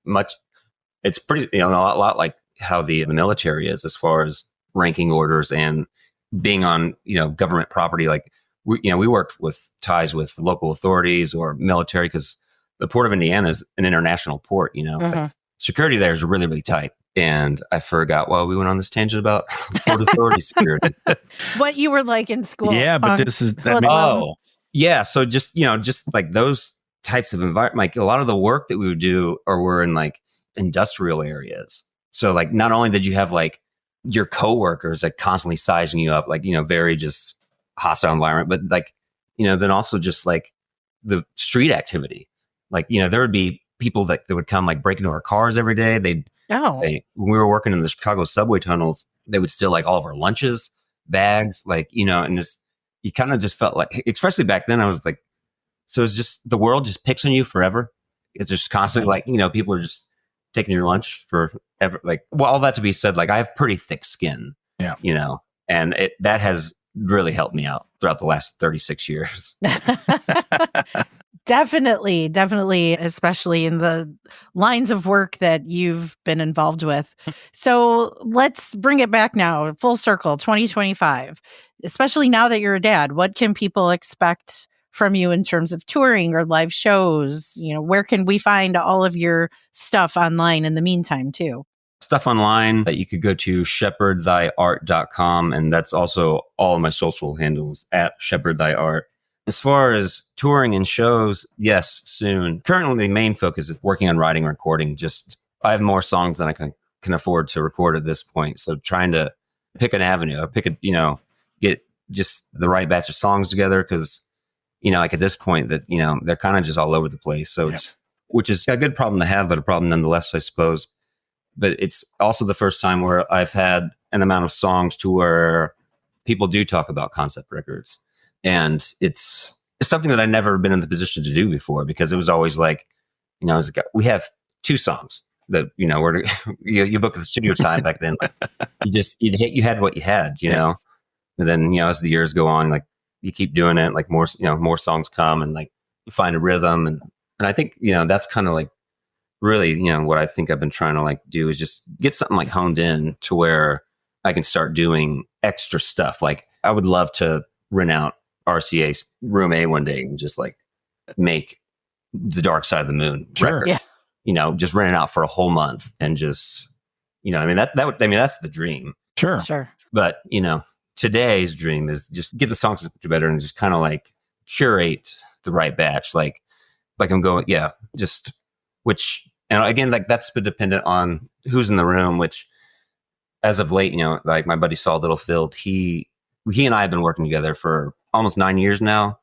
it's pretty, a lot like how the military is as far as ranking orders and being on, government property. Like we worked with ties with local authorities or military because the Port of Indiana is an international port, like security there is really, really tight. And I forgot we went on this tangent about Port Authority security. What you were like in school. Yeah, but this is... yeah. So just like those types of environment, like a lot of the work that we would do were in like industrial areas. So like not only did you have like your coworkers like constantly sizing you up, like, very just hostile environment, but like, then also just like the street activity. Like, there would be people that would come like break into our cars every day. When we were working in the Chicago subway tunnels, they would steal like all of our lunches, bags, like, and just, you kind of just felt like, especially back then, I was like, so it's just, the world just picks on you forever. It's just constantly like, people are just taking your lunch forever. Like, well, all that to be said, like I have pretty thick skin, and that has really helped me out throughout the last 36 years. Definitely, especially in the lines of work that you've been involved with. So let's bring it back now, full circle, 2025, especially now that you're a dad. What can people expect from you in terms of touring or live shows? Where can we find all of your stuff online in the meantime too? Stuff online that you could go to shepherdthyart.com. And that's also all of my social handles at shepherdthyart. As far as touring and shows, yes, soon. Currently, the main focus is working on writing and recording. Just, I have more songs than I can afford to record at this point. So trying to pick an avenue, get just the right batch of songs together. Cause, like at this point that, they're kind of just all over the place. So which is a good problem to have, but a problem nonetheless, I suppose. but it's also the first time where I've had an amount of songs to where people do talk about concept records. And it's something that I've never been in the position to do before, because it was always like, you know, we have 2 songs that, you know, you book the studio time back then. Like, you had what you had, you know, and then, you know, as the years go on, like you keep doing it, like more songs come, and like you find a rhythm. And I think, you know, that's kind of like really, you know, what I think I've been trying to like do is just get something like honed in to where I can start doing extra stuff. Like I would love to rent out RCA's Room A one day and just like make the Dark Side of the Moon record. Yeah. You know, just rent it out for a whole month and just, you know, I mean, that's the dream. Sure. But, you know, today's dream is just get the songs better and just kind of like curate the right batch. Like I'm going, and again, like that's been dependent on who's in the room, which as of late, you know, like my buddy Saul Littlefield, he and I have been working together for almost 9 years now.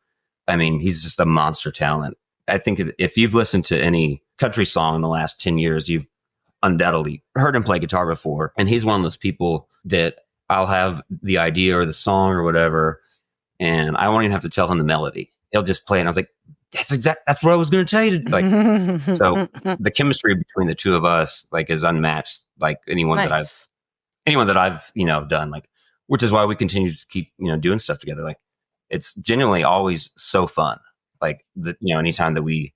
I mean, he's just a monster talent. I think if you've listened to any country song in the last 10 years, you've undoubtedly heard him play guitar before. And he's one of those people that I'll have the idea or the song or whatever, and I won't even have to tell him the melody. He'll just play. And I was like, that's what I was going to tell you. Like, so the chemistry between the two of us, like, is unmatched. Like anyone that I've, you know, done, like, which is why we continue to keep, you know, doing stuff together. Like, it's genuinely always so fun. Like, you know, anytime that we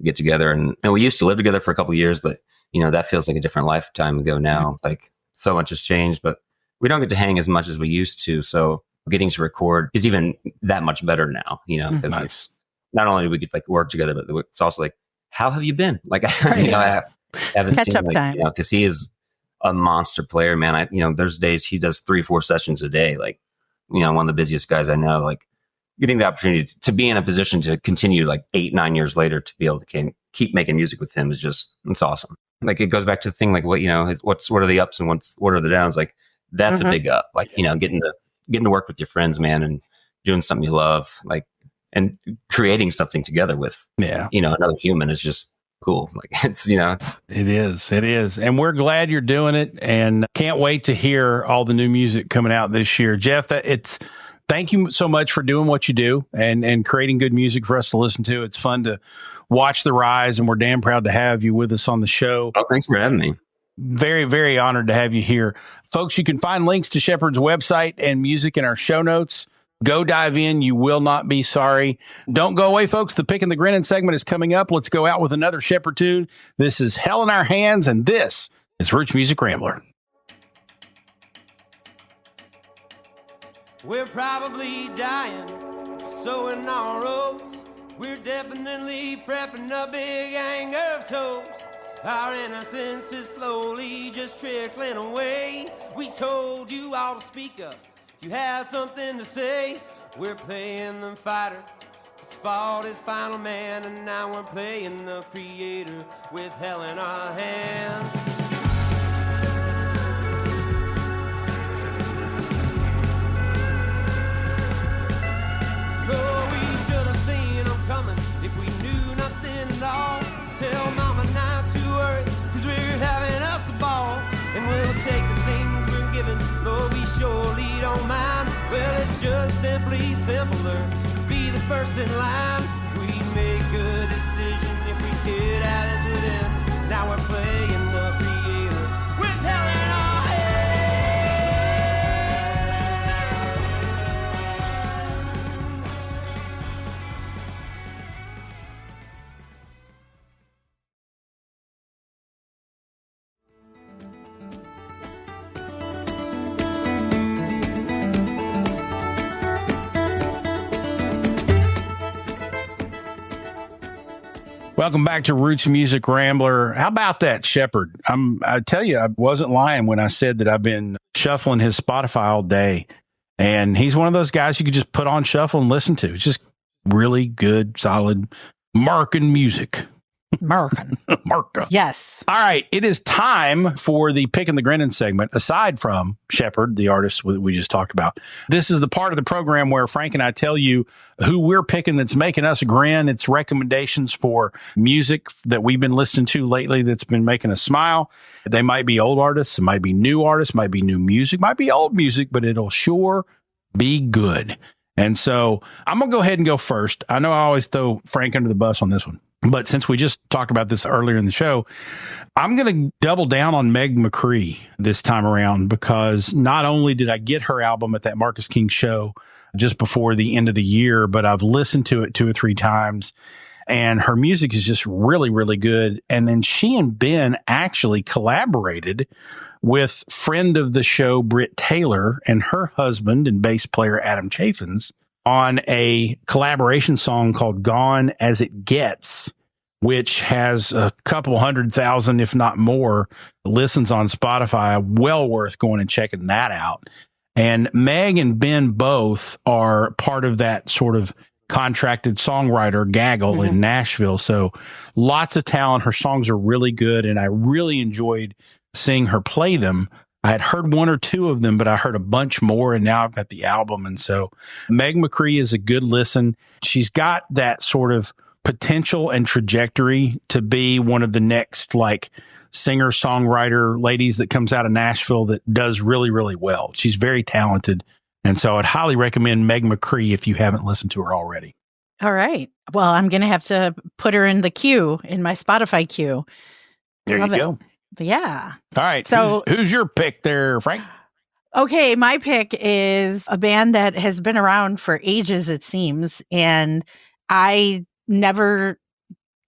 get together, and we used to live together for a couple of years, but, you know, that feels like a different lifetime ago now. Mm-hmm. Like, so much has changed, but we don't get to hang as much as we used to. So getting to record is even that much better now, you know. Mm-hmm. Nice. Not only do we get like work together, but it's also like, how have you been? Like, you know, I haven't catch seen, up like, time, you know, because he is a monster player, man. You know, there's days he does 3-4 sessions a day. Like, you know, one of the busiest guys I know. Like, getting the opportunity to be in a position to continue like 8-9 years later to be able to keep making music with him is just, it's awesome. Like, it goes back to the thing, like, what, you know, what are the ups and what are the downs? Like, that's a big up. Like, you know, getting to work with your friends, man, and doing something you love, like, and creating something together with, you know, another human is just cool. Like, it's, you know, it is. And we're glad you're doing it, and can't wait to hear all the new music coming out this year. Jeff, thank you so much for doing what you do and creating good music for us to listen to. It's fun to watch the rise, and we're damn proud to have you with us on the show. Oh, thanks for having me. Very, very honored to have you here. Folks, you can find links to Shepherd's website and music in our show notes. Go dive in. You will not be sorry. Don't go away, folks. The Pickin the Grinnin segment is coming up. Let's go out with another Shepherd tune. This is Hell in Our Hands, and this is Roots Music Rambler. We're probably dying, sowing our oats. We're definitely prepping a big anger of toast. Our innocence is slowly just trickling away. We told you all to speak up. You had something to say. We're playing the fighter. His fought his final man, and now we're playing the creator with hell in our hands. Oh, we should have seen him coming if we knew nothing at all. Tell mama not to worry, 'cause we're having us a ball. And we'll take the things we're given, though we surely don't mind. Well, it's just simply simpler. Be the first in line. We make a decision if we get at us with him. Now we're playing the creator with hell in our Welcome back to Roots Music Rambler. How about that, Shepherd? I tell you, I wasn't lying when I said that I've been shuffling his Spotify all day, and he's one of those guys you could just put on shuffle and listen to. It's just really good, solid, marking music. American. America. Yes. All right. It is time for the Pickin the Grinnin segment, aside from Shepherd, the artist we just talked about. This is the part of the program where Frank and I tell you who we're picking that's making us grin. It's recommendations for music that we've been listening to lately that's been making us smile. They might be old artists, it might be new artists, might be new music, might be old music, but it'll sure be good. And so I'm going to go ahead and go first. I know I always throw Frank under the bus on this one, but since we just talked about this earlier in the show, I'm going to double down on Meg McCree this time around, because not only did I get her album at that Marcus King show just before the end of the year, but I've listened to it 2 or 3 times, and her music is just really, really good. And then she and Ben actually collaborated with friend of the show, Britt Taylor, and her husband and bass player, Adam Chaffins, on a collaboration song called Gone As It Gets, which has a couple 100,000, if not more, listens on Spotify. Well worth going and checking that out. And Meg and Ben both are part of that sort of contracted songwriter gaggle in Nashville. So lots of talent. Her songs are really good, and I really enjoyed seeing her play them. I had heard 1 or 2 of them, but I heard a bunch more, and now I've got the album. And so Meg McCree is a good listen. She's got that sort of potential and trajectory to be one of the next like singer songwriter ladies that comes out of Nashville that does really, really well. She's very talented. And so I'd highly recommend Meg McCree if you haven't listened to her already. All right. Well, I'm going to have to put her in the queue, in my Spotify queue. There Love you it. go. Yeah. All right. So who's your pick there, Frank? Okay, my pick is a band that has been around for ages, it seems. And I never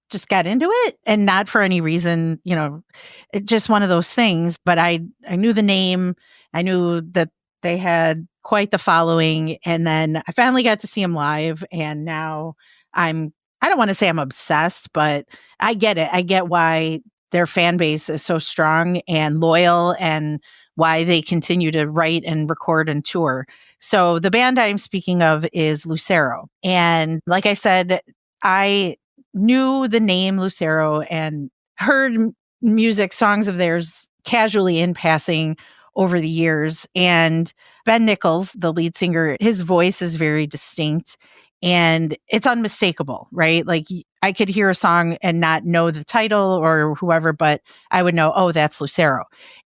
just got into it, and not for any reason, it's just one of those things. But I knew the name. I knew that they had quite the following. And then I finally got to see them live. And now I don't want to say I'm obsessed, but I get it. I get why their fan base is so strong and loyal, and why they continue to write and record and tour. So the band I'm speaking of is Lucero. And like I said, I knew the name Lucero and heard music, songs of theirs casually in passing over the years. And Ben Nichols, the lead singer, his voice is very distinct and it's unmistakable, right? Like I could hear a song and not know the title or whoever, but I would know, oh, that's Lucero.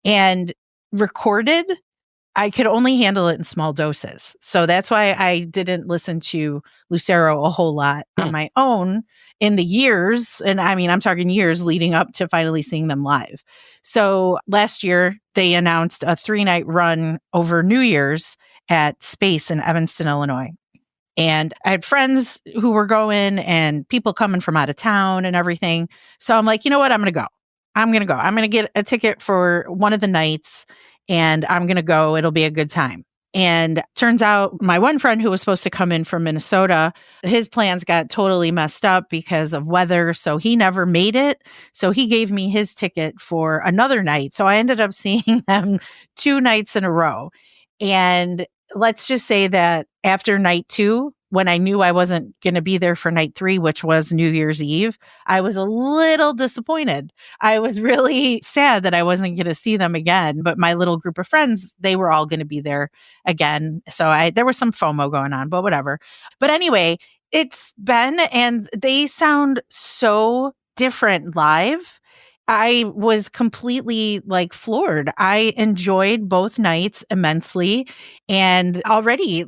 And recorded, I could only handle it in small doses. So that's why I didn't listen to Lucero a whole lot on my own in the years. And I mean, I'm talking years leading up to finally seeing them live. So last year, they announced a 3-night run over New Year's at Space in Evanston, Illinois. And I had friends who were going and people coming from out of town and everything. So I'm like, you know what? I'm going to go. I'm going to get a ticket for one of the nights and I'm going to go. It'll be a good time. And turns out my one friend who was supposed to come in from Minnesota, his plans got totally messed up because of weather. So he never made it. So he gave me his ticket for another night. So I ended up seeing them 2 nights in a row. And let's just say that after night 2, when I knew I wasn't going to be there for night 3, which was New Year's Eve, I was a little disappointed. I was really sad that I wasn't going to see them again. But my little group of friends, they were all going to be there again. So there was some FOMO going on, but whatever. But anyway, it's Ben, and they sound so different live. I was completely floored. I enjoyed both nights immensely. And already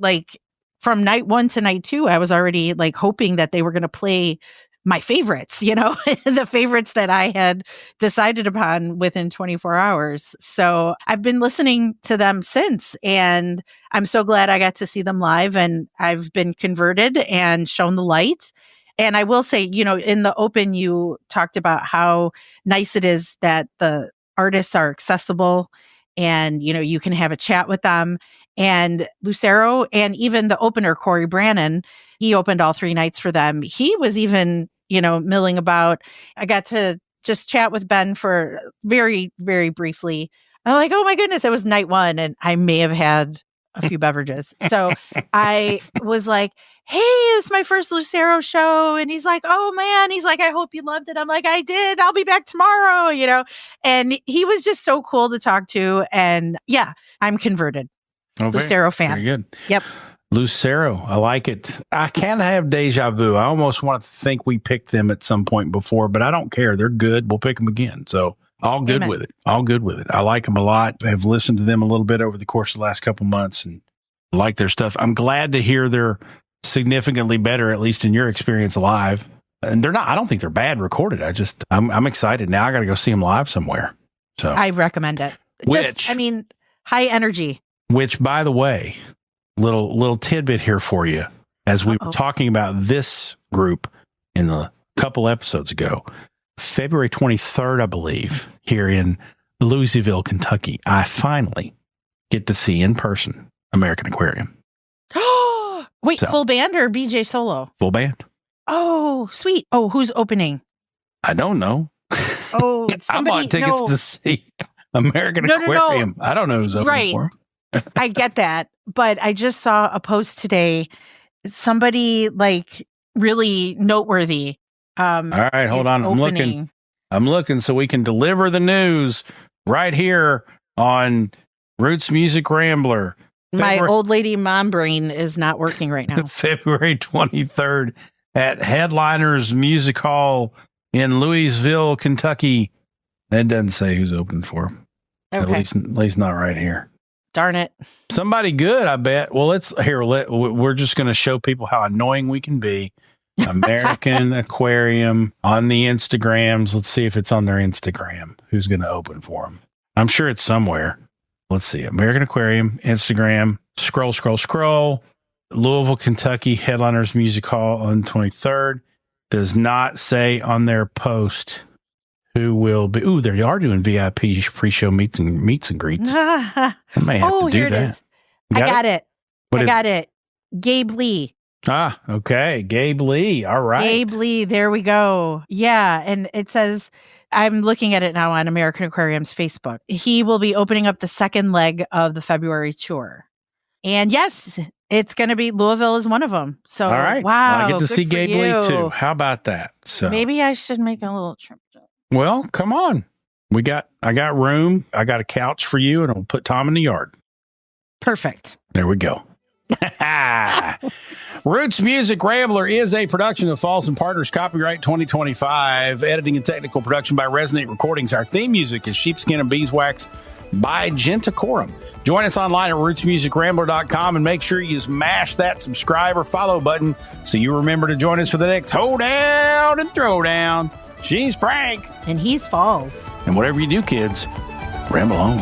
from night 1 to night 2, I was already hoping that they were going to play my favorites, the favorites that I had decided upon within 24 hours. So I've been listening to them since, and I'm so glad I got to see them live, and I've been converted and shown the light. And I will say, in the open, you talked about how nice it is that the artists are accessible and, you can have a chat with them. And Lucero, and even the opener, Corey Brannon, he opened all 3 nights for them. He was even, milling about. I got to just chat with Ben for very, very briefly. I'm like, oh my goodness, it was night 1. And I may have had a few beverages. So I was like, hey, it's my first Lucero show. And he's like, oh man. He's like, I hope you loved it. I'm like, I did. I'll be back tomorrow, And he was just so cool to talk to. And yeah, I'm converted. Lucero fan. Very good. Yep. Lucero. I like it. I kind of have deja vu. I almost want to think we picked them at some point before, but I don't care. They're good. We'll pick them again. So all good with it. All good with it. I like them a lot. I've listened to them a little bit over the course of the last couple months and like their stuff. I'm glad to hear they're significantly better, at least in your experience live. And they're not, I don't think they're bad recorded. I'm excited now. I got to go see them live somewhere. So I recommend it. High energy. Which, by the way, little tidbit here for you. As we were talking about this group in a couple episodes ago, February 23rd, I believe, here in Louisville, Kentucky, I finally get to see in person American Aquarium. Wait, full band or BJ solo? Full band. Oh, sweet. Oh, who's opening? I don't know. Oh, I bought tickets to see American Aquarium. No. I don't know who's opening for them. I get that. But I just saw a post today. Somebody really noteworthy. All right, hold on. I'm looking so we can deliver the news right here on Roots Music Rambler. My old lady mom brain is not working right now. February 23rd at Headliners Music Hall in Louisville, Kentucky. That doesn't say who's open for them. Okay. At least not right here. Darn it. Somebody good, I bet. Well, we're just going to show people how annoying we can be. American Aquarium on the Instagrams. Let's see if it's on their Instagram. Who's going to open for them? I'm sure it's somewhere. Let's see. American Aquarium, Instagram, scroll. Louisville, Kentucky, Headliners Music Hall on 23rd. Does not say on their post who will be. Ooh, they are doing VIP pre-show meets and greets. I may have to do here that. It is. I got it. Gabe Lee. Ah, okay. Gabe Lee. All right. Gabe Lee. There we go. Yeah. And it says, I'm looking at it now on American Aquarium's Facebook. He will be opening up the second leg of the February tour. And yes, it's going to be Louisville is one of them. So, all right. Wow. Well, I get to see Gabe Lee too. How about that? So maybe I should make a little trip. Well, come on. I got room. I got a couch for you, and I'll put Tom in the yard. Perfect. There we go. Roots Music Rambler is a production of Falls & Partners, copyright 2025. Editing and technical production by Resonate Recordings. Our theme music is Sheepskin and Beeswax by Gentacorum. Join us online at rootsmusicrambler.com and make sure you smash that subscribe or follow button so you remember to join us for the next Hoe-Down and Throwdown. She's Frank. And he's Falls. And whatever you do, kids, ramble on.